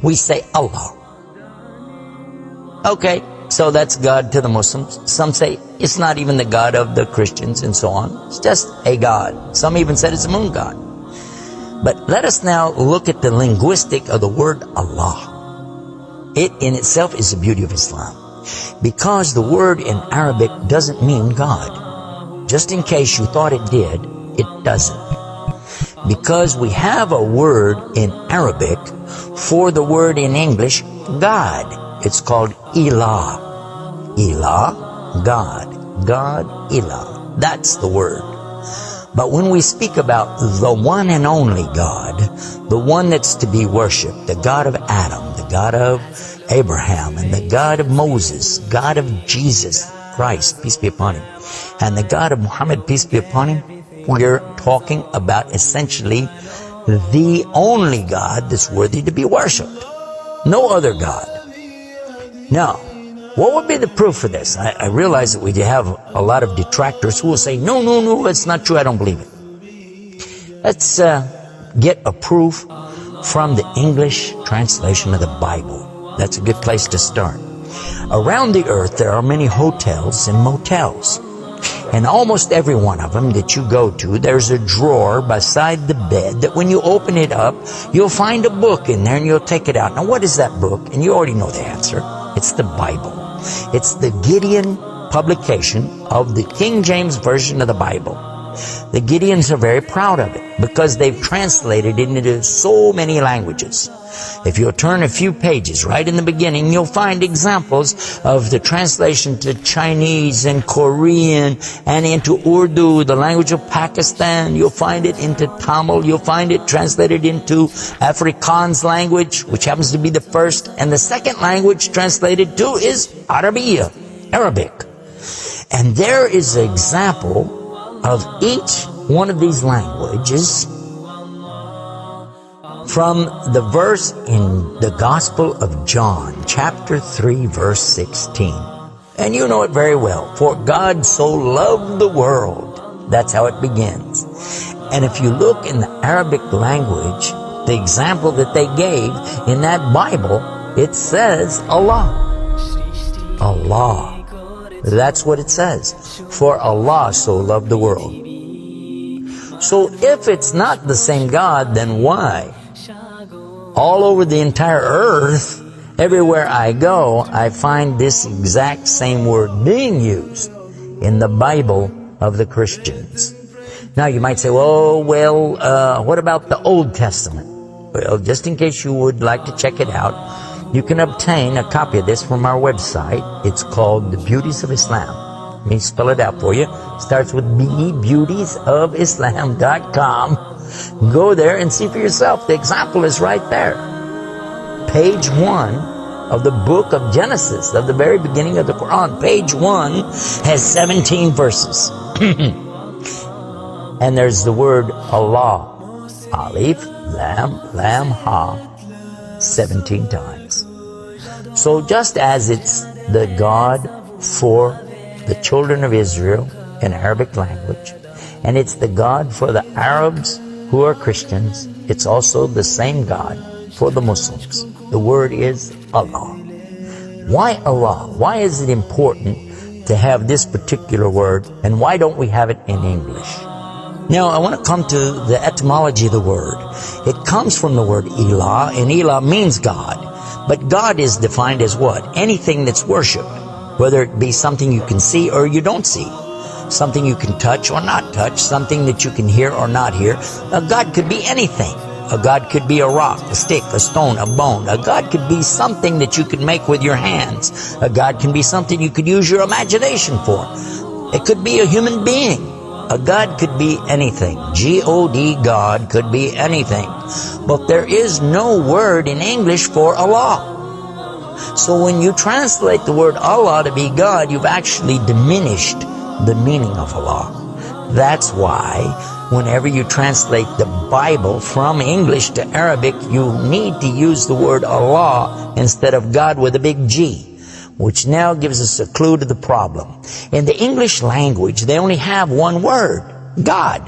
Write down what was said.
We say Allah. Okay, so that's God to the Muslims. Some say it's not even the God of the Christians and so on. It's just a God. Some even said it's a moon god. But let us now look at the linguistic of the word Allah. It in itself is the beauty of Islam. Because the word in Arabic doesn't mean God. Just in case you thought it did, it doesn't. Because we have a word in Arabic for the word in English, God. It's called Ilah. Ilah, God. God, Ilah. That's the word. But when we speak about the one and only God, the one that's to be worshipped, the God of Adam, the God of Abraham, and the God of Moses, God of Jesus Christ, peace be upon him, and the God of Muhammad, peace be upon him, we're talking about essentially the only God that's worthy to be worshipped. No other God. Now, what would be the proof for this? I realize that we have a lot of detractors who will say, no, it's not true, I don't believe it. Let's get a proof from the English translation of the Bible. That's a good place to start. Around the earth, there are many hotels and motels. And almost every one of them that you go to, there's a drawer beside the bed that when you open it up, you'll find a book in there and you'll take it out. Now, what is that book? And you already know the answer. It's the Bible. It's the Gideon publication of the King James Version of the Bible. The Gideons are very proud of it because they've translated it into so many languages. If you'll turn a few pages right in the beginning, you'll find examples of the translation to Chinese and Korean and into Urdu, the language of Pakistan. You'll find it into Tamil. You'll find it translated into Afrikaans language, which happens to be the first. And the second language translated to is Arabiya, Arabic. And there is an example of each one of these languages from the verse in the Gospel of John, chapter 3, verse 16. And you know it very well. For God so loved the world. That's how it begins. And if you look in the Arabic language, the example that they gave in that Bible, it says Allah. Allah. That's what it says. For Allah so loved the world. So if it's not the same God, then why? All over the entire earth, everywhere I go, I find this exact same word being used in the Bible of the Christians. Now you might say, what about the Old Testament? Well, just in case you would like to check it out, you can obtain a copy of this from our website. It's called The Beauties of Islam. Let me spell it out for you. It starts with B, beautiesofislam.com. Go there and see for yourself. The example is right there. Page 1 of the book of Genesis, of the very beginning of the Quran. Page 1 has 17 verses. And there's the word Allah. Alif, Lam, Ha. 17 times. So just as it's the God for the children of Israel in Arabic language, and it's the God for the Arabs who are Christians, it's also the same God for the Muslims. The word is Allah. Why Allah? Why is it important to have this particular word, and why don't we have it in English? Now, I want to come to the etymology of the word. It comes from the word Ilah, and Ilah means God. But God is defined as what? Anything that's worshipped, whether it be something you can see or you don't see, something you can touch or not touch, something that you can hear or not hear. A God could be anything. A God could be a rock, a stick, a stone, a bone. A God could be something that you could make with your hands. A God can be something you could use your imagination for. It could be a human being. A God could be anything. G-O-D, God could be anything. But there is no word in English for Allah. So when you translate the word Allah to be God, you've actually diminished the meaning of Allah. That's why whenever you translate the Bible from English to Arabic, you need to use the word Allah instead of God with a big G. Which now gives us a clue to the problem. In the English language, they only have one word, God.